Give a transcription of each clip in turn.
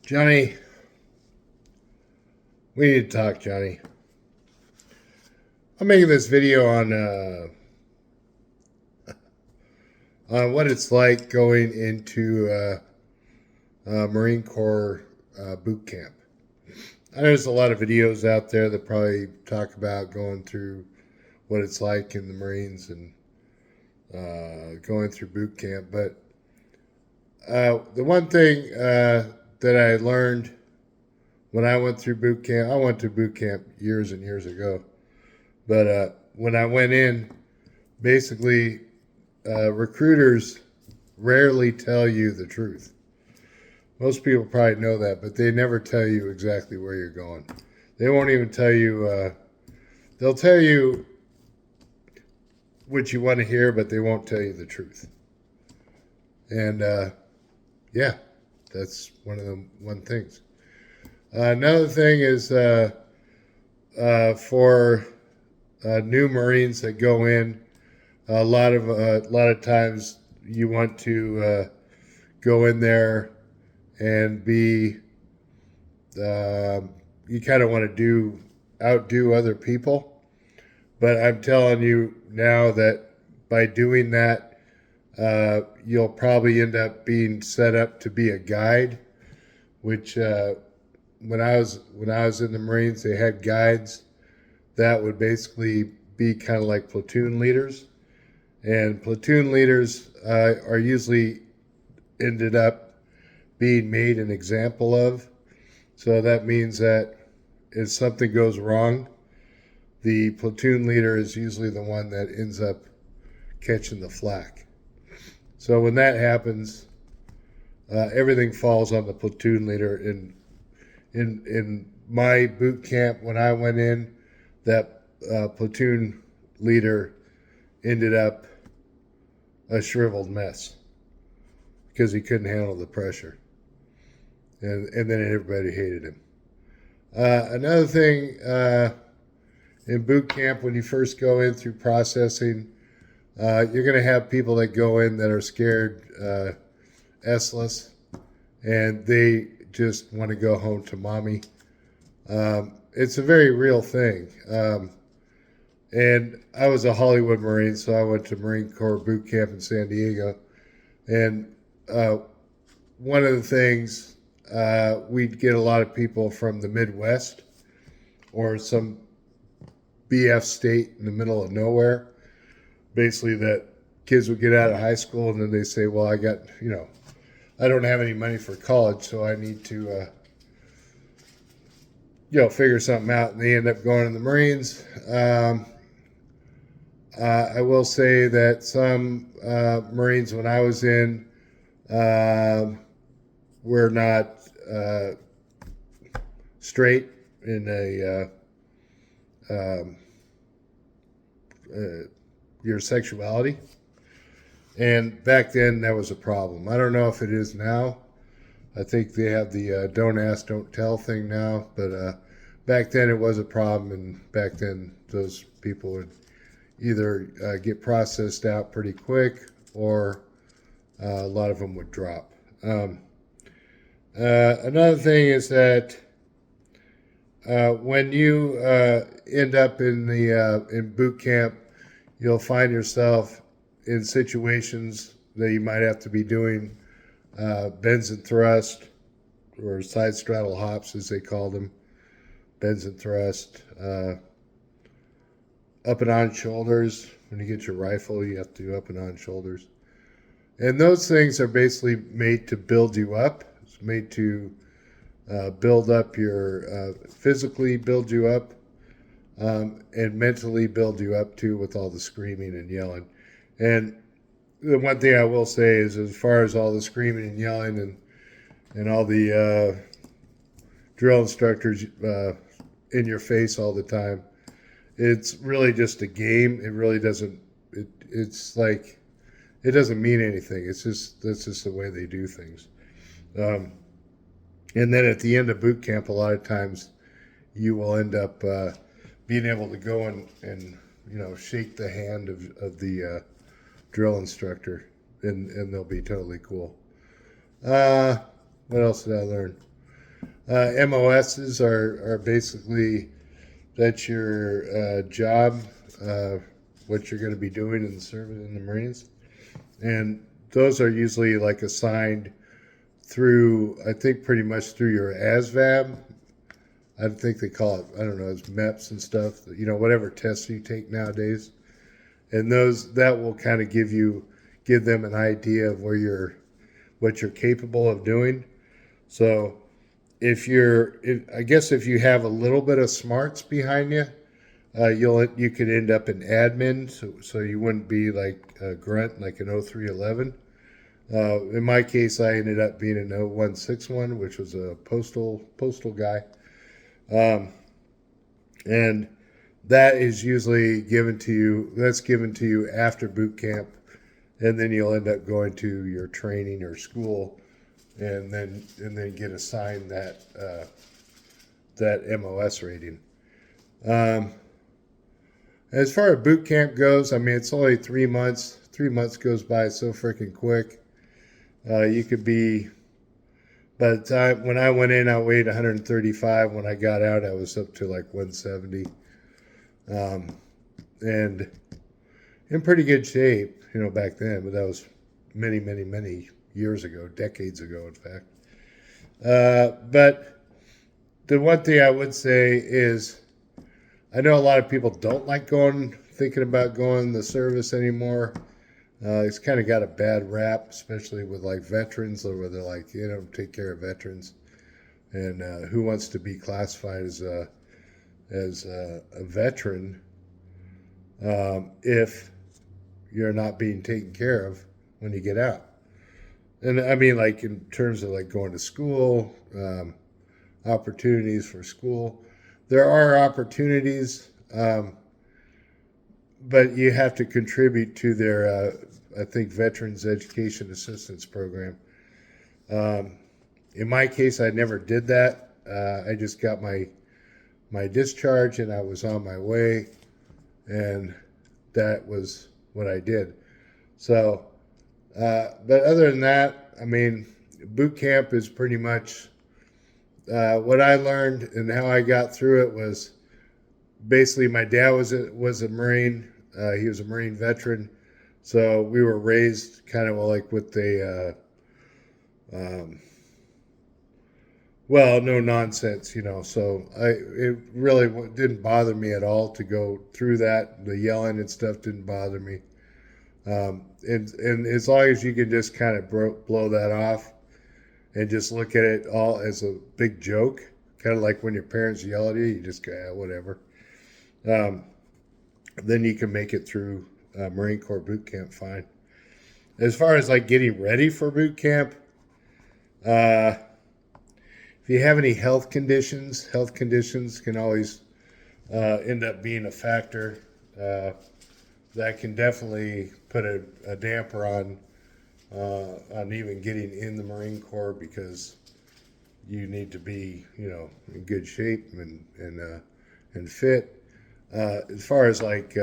Johnny, we need to talk, Johnny. I'm making this video on what it's like going into Marine Corps boot camp. I know there's a lot of videos out there that probably talk about going through what it's like in the Marines and going through boot camp, but the one thing that I learned when I went through boot camp, I went to boot camp years and years ago, but when I went in, basically, recruiters rarely tell you the truth. Most people probably know that, but they never tell you exactly where you're going. They won't even tell you, they'll tell you what you want to hear, but they won't tell you the truth. And yeah, that's one of the things. Another thing is for new Marines that go in, a lot of times you want to go in there and be you kind of want to outdo other people, but I'm telling you now that by doing that, you'll probably end up being set up to be a guide, which when I was in the Marines, they had guides that would basically be kind of like platoon leaders, and platoon leaders are usually ended up being made an example of. So that means that if something goes wrong, the platoon leader is usually the one that ends up catching the flack. So when that happens, everything falls on the platoon leader. In my boot camp, when I went in, that platoon leader ended up a shriveled mess because he couldn't handle the pressure. And then everybody hated him. Another thing, in boot camp, when you first go in through processing, you're going to have people that go in that are scared S-less, and they just want to go home to mommy. It's a very real thing. And I was a Hollywood Marine, so I went to Marine Corps boot camp in San Diego. And one of the things, we'd get a lot of people from the Midwest or some BF state in the middle of nowhere. Basically, that kids would get out of high school and then they say, well, I don't have any money for college, so I need to, figure something out. And they end up going in the Marines. I will say that some Marines, when I was in, were not straight in your sexuality. And back then, that was a problem. I don't know if it is now. I think they have the don't ask, don't tell thing now. But back then, it was a problem. And back then, those people would either get processed out pretty quick, or a lot of them would drop. Another thing is that when you end up in boot camp, you'll find yourself in situations that you might have to be doing bends and thrust, or side straddle hops as they call them, bends and thrust, up and on shoulders. When you get your rifle, you have to do up and on shoulders. And those things are basically made to build you up. It's made to build up your, physically build you up, and mentally build you up too, with all the screaming and yelling. And the one thing I will say is, as far as all the screaming and yelling and all the drill instructors in your face all the time, it's really just a game. It really doesn't, it's like, it doesn't mean anything. That's just the way they do things. And then at the end of boot camp, a lot of times you will end up being able to go and shake the hand of the drill instructor, and they'll be totally cool. What else did I learn? MOSs are basically that's your job, uh, what you're going to be doing in the service in the Marines, and those are usually like assigned through, I think, pretty much through your ASVAB. I think they call it, I don't know, it's MEPS and stuff. Whatever tests you take nowadays, and those that will kind of give them an idea of what you're capable of doing. So I guess if you have a little bit of smarts behind you, you could end up in admin, so you wouldn't be like a grunt like an 0311. In my case, I ended up being an 0161, which was a postal guy, and that is usually given to you. That's given to you after boot camp, and then you'll end up going to your training or school, and then get assigned that MOS rating. As far as boot camp goes, I mean, it's only 3 months. 3 months goes by so freaking quick. You could be, by the time when I went in, I weighed 135. When I got out, I was up to like 170, and in pretty good shape, back then. But that was many, many, many years ago, decades ago, in fact. But the one thing I would say is, I know a lot of people don't like thinking about going the service anymore. It's kind of got a bad rap, especially with like veterans, where they're like, take care of veterans, and who wants to be classified as a veteran if you're not being taken care of when you get out? And I mean, like in terms of like going to school, opportunities for school, there are opportunities, but you have to contribute to their, I think, Veterans Education Assistance Program. In my case, I never did that. I just got my discharge and I was on my way, and that was what I did. So, but other than that, I mean, boot camp is pretty much what I learned, and how I got through it was basically my dad was a Marine. He was a Marine veteran, so we were raised kind of like with no nonsense, So it really didn't bother me at all to go through that. The yelling and stuff didn't bother me, and as long as you can just kind of blow that off and just look at it all as a big joke, kind of like when your parents yell at you, you just go, whatever. Then you can make it through Marine Corps boot camp fine. As far as like getting ready for boot camp, if you have any health conditions can always end up being a factor. That can definitely put a damper on even getting in the Marine Corps, because you need to be, in good shape and fit. As far as like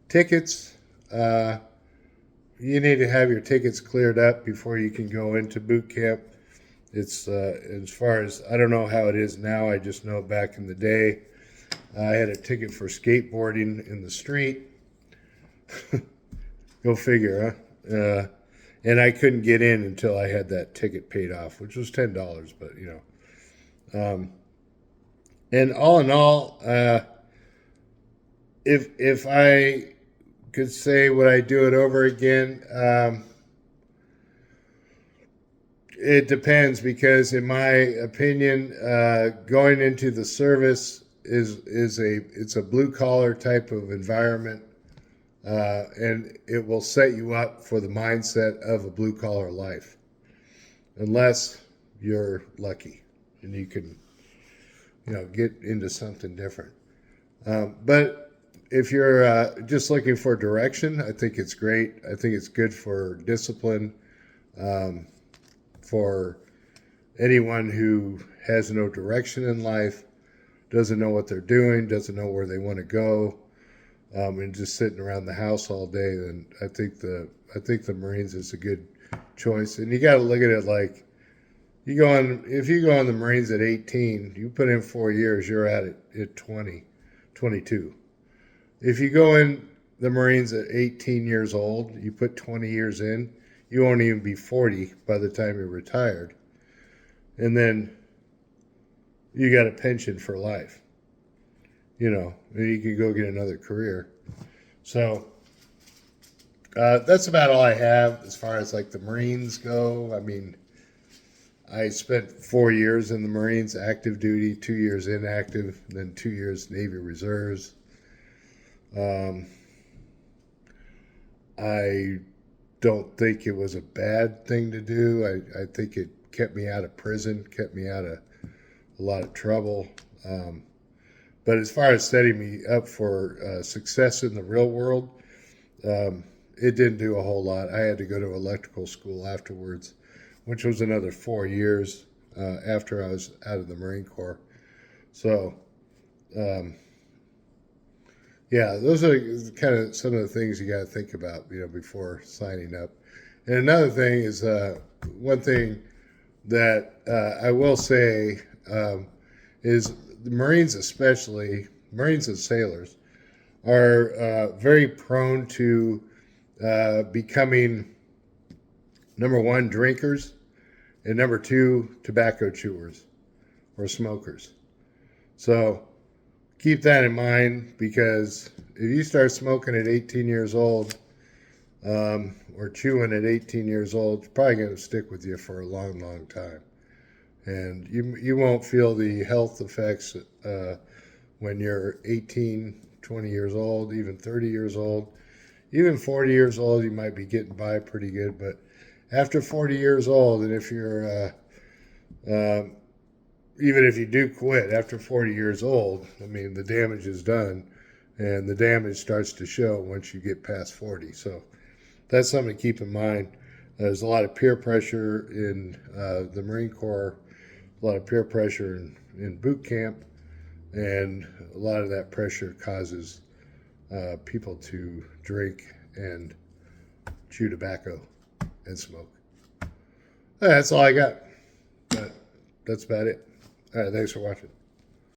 tickets, you need to have your tickets cleared up before you can go into boot camp. It's as far as, I don't know how it is now. I just know back in the day, I had a ticket for skateboarding in the street. Go figure, huh? And I couldn't get in until I had that ticket paid off, which was $10. But and all in all, if I could say, would I do it over again? It depends, because in my opinion, going into the service it's a blue collar type of environment, and it will set you up for the mindset of a blue collar life, unless you're lucky and you can get into something different. But if you're just looking for direction, I think it's great. I think it's good for discipline, for anyone who has no direction in life, doesn't know what they're doing, doesn't know where they want to go, and just sitting around the house all day. Then I think the Marines is a good choice. And you got to look at it like, if you go in the Marines at 18, you put in 4 years, you're at it at 20, 22. If you go in the Marines at 18 years old, you put 20 years in, you won't even be 40 by the time you're retired. And then you got a pension for life. And you can go get another career. So that's about all I have as far as like the Marines go. I mean, I spent 4 years in the Marines, active duty, 2 years inactive, and then 2 years Navy Reserves. I don't think it was a bad thing to do. I think it kept me out of prison, kept me out of a lot of trouble. But as far as setting me up for success in the real world, it didn't do a whole lot. I had to go to electrical school afterwards, which was another 4 years after I was out of the Marine Corps. So, yeah, those are kind of some of the things you got to think about, before signing up. And another thing is one thing that I will say is the Marines, especially Marines and sailors, are very prone to becoming, number one, drinkers, and number two, tobacco chewers or smokers. So keep that in mind, because if you start smoking at 18 years old or chewing at 18 years old, it's probably going to stick with you for a long, long time. And you won't feel the health effects when you're 18, 20 years old, even 30 years old. Even 40 years old, you might be getting by pretty good. But after 40 years old, and if you're, even if you do quit after 40 years old, I mean, the damage is done. And the damage starts to show once you get past 40. So that's something to keep in mind. There's a lot of peer pressure in the Marine Corps, a lot of peer pressure in boot camp, and a lot of that pressure causes people to drink and chew tobacco and smoke. That's all I got. But that's about it. All right, thanks for watching.